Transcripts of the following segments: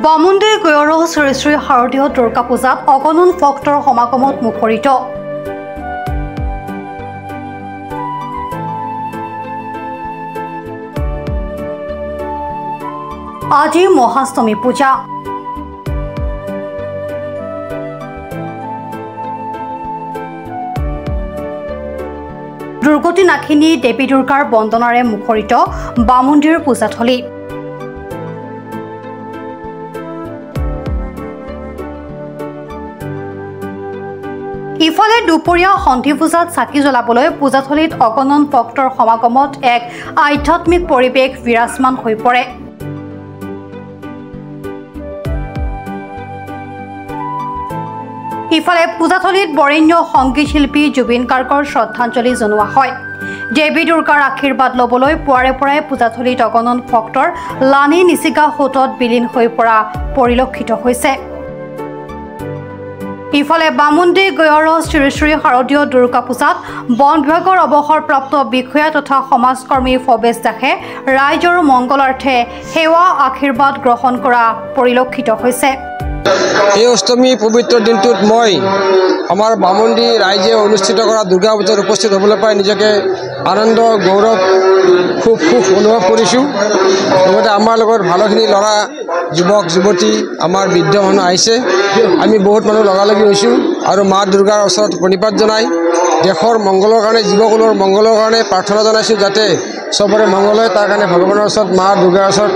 বামুন্দিৰ গয়ৰ শ্ৰী শ্ৰী শাৰদীয় দুৰ্গা পূজাত অগণন ভক্তৰ সমাগমত মুখৰিত। আজি মহাষ্টমী পূজা। দুৰ্গতি নাখিনী দেৱী দুৰ্গাৰ বন্দনাৰে মুখৰিত বামুন্দিৰ পূজাথলী। ইফালে দুপৰীয়া সন্ধি পূজাত চাকি জ্বলাবলৈ পূজাথলীত অগণন ভক্তৰ সমাগমত এক আধ্যাত্মিক পৰিৱেশ বিৰাজমান হৈ পৰে। ইফালে পূজাথলীত বৰেণ্য সংগীত শিল্পী জুবিন গাৰ্গৰ শ্ৰদ্ধাঞ্জলি জনোৱা হয়। দেৱী দুৰ্গাৰ আশীৰ্বাদ ল'বলৈ পুৱাৰে পৰাই পূজাথলীত অগণন ভক্তৰ লানি নিচিকা সোঁতত বিলীন হৈ পৰা পৰিলক্ষিত হৈছে। ইফালে বামুন্দি গয়ৰ শ্ৰী শ্ৰী শাৰদীয় দুৰ্গা পূজাত বন বিভাগৰ অৱসৰপ্ৰাপ্ত বিষয়া তথা সমাজকৰ্মী ভৱেশ দাসে ৰাইজৰ মংগলাৰ্থে সেৱা আশীৰ্বাদ গ্ৰহণ কৰা পৰিলক্ষিত হৈছে। এই অষ্টমী পবিত্ৰ দিনটোত মই আমাৰ বামুন্দি ৰাইজে অনুষ্ঠিত কৰা দুৰ্গা পূজাত উপস্থিত হ'বলৈ পাই নিজকে আনন্দ গৌৰৱ খুব অনুভৱ কৰিছোঁ। লগতে আমাৰ লগত ভালেখিনি ল'ৰা যুৱক যুৱতী আমাৰ বৃদ্ধ মানুহ আহিছে। আমি বহুত মানুহ লগালগি হৈছোঁ আৰু মা দুৰ্গাৰ ওচৰত প্ৰণিপাত জনাই দেশৰ মংগলৰ কাৰণে জীৱকুলৰ মংগলৰ কাৰণে প্ৰাৰ্থনা জনাইছোঁ, যাতে চবৰে মংগল হয় তাৰ কাৰণে ভগৱানৰ ওচৰত মা দুৰ্গাৰ ওচৰত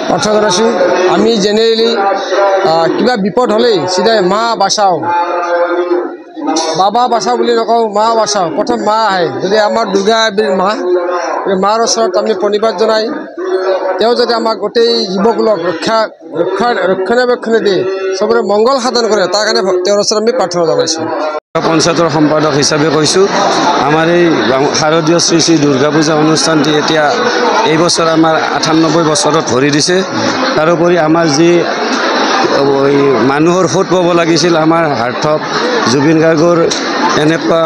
প্ৰাৰ্থনা জনাইছোঁ। আমি জেনেৰেলি কিবা বিপদ হ'লেই চিধাই মা বাচাও, বাবা বাচাও বুলি নকওঁ, মা বাচাও। প্ৰথম মা আহে, যদি আমাৰ দুৰ্গা মাৰ ওচৰত আমি প্ৰণিপাত জনাই তেওঁ যাতে আমাক গোটেই জীৱকুলক ৰক্ষণাবেক্ষণে দিয়ে, চবৰে মংগল সাধন কৰে, তাৰ কাৰণে তেওঁৰ ওচৰত আমি প্ৰাৰ্থনা জনাইছোঁ। পঞ্চায়তৰ সম্পাদক হিচাপে কৈছোঁ, আমাৰ এই শাৰদীয় শ্ৰী শ্ৰী দুৰ্গা পূজা অনুষ্ঠানটি এতিয়া এই বছৰ আমাৰ ৯৮ বছৰত ভৰি দিছে। তাৰোপৰি আমাৰ যি মানুহৰ সোঁত পাব লাগিছিল, আমাৰ হাৰ্থক জুবিন গাৰ্গৰ এনেকুৱা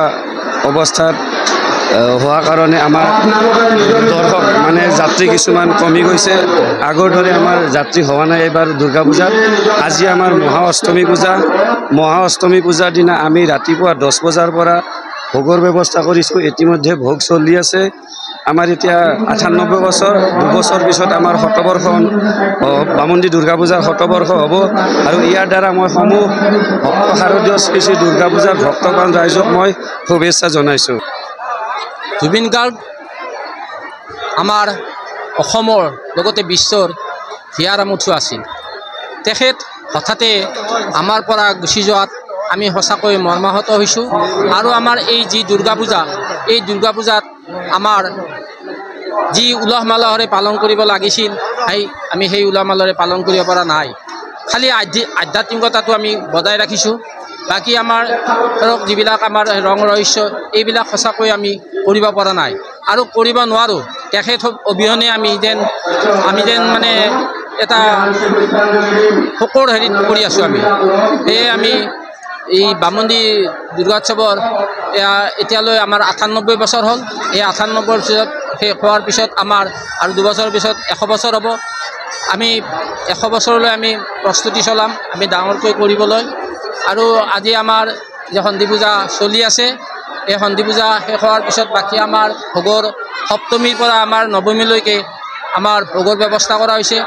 অৱস্থাত হোৱা কাৰণে আমাৰ দৰ্শক যাত্ৰী কিছুমান কমি গৈছে। আগৰ দৰে আমাৰ যাত্ৰী হোৱা নাই এইবাৰ দুৰ্গা পূজাত। আজি আমাৰ মহা অষ্টমী পূজাৰ দিনা আমি ৰাতিপুৱা 10 বজাৰ পৰা ভোগৰ ব্যৱস্থা কৰিছোঁ। ইতিমধ্যে ভোগ চলি আছে। আমাৰ এতিয়া ৯৮ বছৰ, 2 বছৰ পিছত আমাৰ শতবৰ্ষ বামুন্দি দুৰ্গা পূজাৰ শতবৰ্ষ হ'ব। আৰু ইয়াৰ দ্বাৰা মই সমূহ ভক্ত শাৰদীয় শ্ৰী শ্ৰী দুৰ্গা পূজাৰ ভক্তপ্ৰাণ ৰাইজক মই শুভেচ্ছা জনাইছোঁ। জুবিন গাৰ্গ আমাৰ অসমৰ লগতে বিশ্বৰ হিয়াৰ আমঠু আছিল। তেখেত হঠাতে আমাৰ পৰা গুচি যোৱাত আমি সঁচাকৈ মৰ্মাহত হৈছোঁ। আৰু আমাৰ এই যি দুৰ্গা পূজা, এই দুৰ্গা পূজাত আমাৰ যি উলহ মালহেৰে পালন কৰিব লাগিছিল, আমি সেই উলহ মালহেৰে পালন কৰিব পৰা নাই। খালি আধ্যাত্মিকতাটো আমি বজাই ৰাখিছোঁ। বাকী আমাৰ ধৰক যিবিলাক আমাৰ ৰং ৰহস্য এইবিলাক সঁচাকৈ আমি কৰিব পৰা নাই আৰু কৰিব নোৱাৰোঁ। তেখেত অবিহনে আমি যেন এটা শোকৰ হেৰিত পৰি আছোঁ আমি। সেয়ে আমি এই বামুন্দি দুৰ্গোৎসৱৰ এতিয়ালৈ আমাৰ ৯৮ বছৰ হ'ল। এই ৯৮ বছৰত শেষ হোৱাৰ পিছত আমাৰ আৰু 2 বছৰৰ পিছত 100 বছৰ হ'ব। আমি 100 বছৰলৈ আমি প্ৰস্তুতি চলাম আমি ডাঙৰকৈ কৰিবলৈ। আৰু আজি আমাৰ যে সন্ধি পূজা চলি আছে, এই সন্ধি পূজা শেষ হোৱাৰ পিছত বাকী আমাৰ ভোগৰ সপ্তমীৰ পৰা আমাৰ নৱমীলৈকে আমাৰ ভোগৰ ব্যৱস্থা কৰা হৈছে।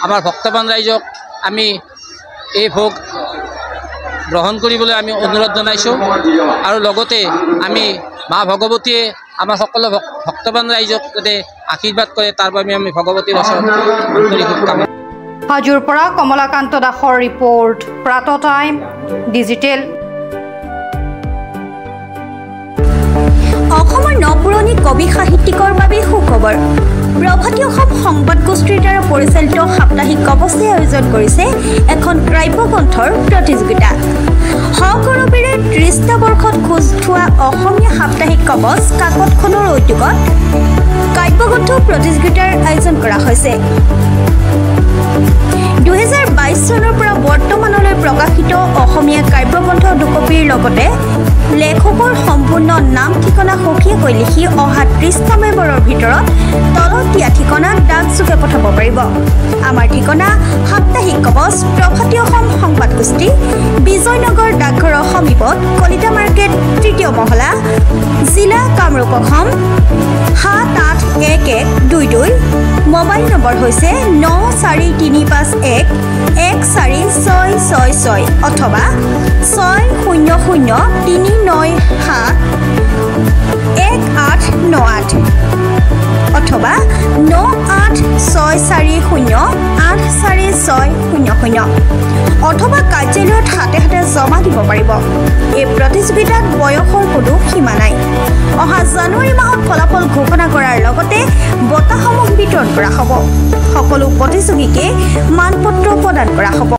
আমাৰ ভক্তপ্ৰাণ ৰাইজক আমি এই ভোগ গ্ৰহণ কৰিবলৈ আমি অনুৰোধ জনাইছোঁ। আৰু লগতে আমি মা ভগৱতীয়ে আমাৰ সকলো ভক্তপ্ৰাণ ৰাইজক যাতে আশীৰ্বাদ কৰে, তাৰ বাবে আমি ভগৱতীৰ ওচৰত শুভকামনা। হাজোৰ পৰা কমলাকান্ত দাসৰ ৰিপৰ্ট, প্ৰাত টাইম ডিজিটেল। অসমৰ নপুৰণি কবি সাহিত্যিকৰ বাবে সুখবৰ। প্ৰভাতী অসম সংবাদ গোষ্ঠীৰ দ্বাৰা পৰিচালিত সাপ্তাহিক কবচে আয়োজন কৰিছে এখন কাব্যগ্ৰন্থৰ প্ৰতিযোগিতা। সহকৰবীৰে ৩০টা বৰ্ষত খোজ থোৱা অসমীয়া সাপ্তাহিক কবচ কাকতখনৰ উদ্যোগত কাব্যগ্ৰন্থ প্ৰতিযোগিতাৰ আয়োজন কৰা হৈছে। ২০২২ চনৰ পৰা বৰ্তমানলৈ প্ৰকাশিত অসমীয়া কাব্যগ্ৰন্থ 2 কপিৰ লগতে লেখকৰ সম্পূৰ্ণ নাম ঠিকনা সঠিককৈ লিখি অহা 30 নৱেম্বৰৰ ভিতৰত তলত দিয়া ঠিকনাত ডাকযোগে পঠাব পাৰিব। আমাৰ ঠিকনা সাপ্তাহিক কবচ প্ৰভাতী অসম সংবাদ গোষ্ঠী বিজয়নগৰ ডাকঘৰৰ সমীপত কলিতা মাৰ্কেট 3য় মহলা জিলা কামৰূপ অসম 781122 মোবাইল নম্বৰ হৈছে 9435114666 অথবা 6003971898 অথবা 9864084600 অথবা কাৰ্যালয়ত হাতে হাতে জমা দিব পাৰিব। এই প্ৰতিযোগিতাত বয়সৰ কোনো সীমা নাই। অহা জানুৱাৰী মাহত ফলাফল ঘোষণা কৰাৰ লগতে বঁটাসমূহ বিতৰণ কৰা হ'ব। সকলো প্ৰতিযোগীকে মানপত্ৰ প্ৰদান কৰা হ'ব।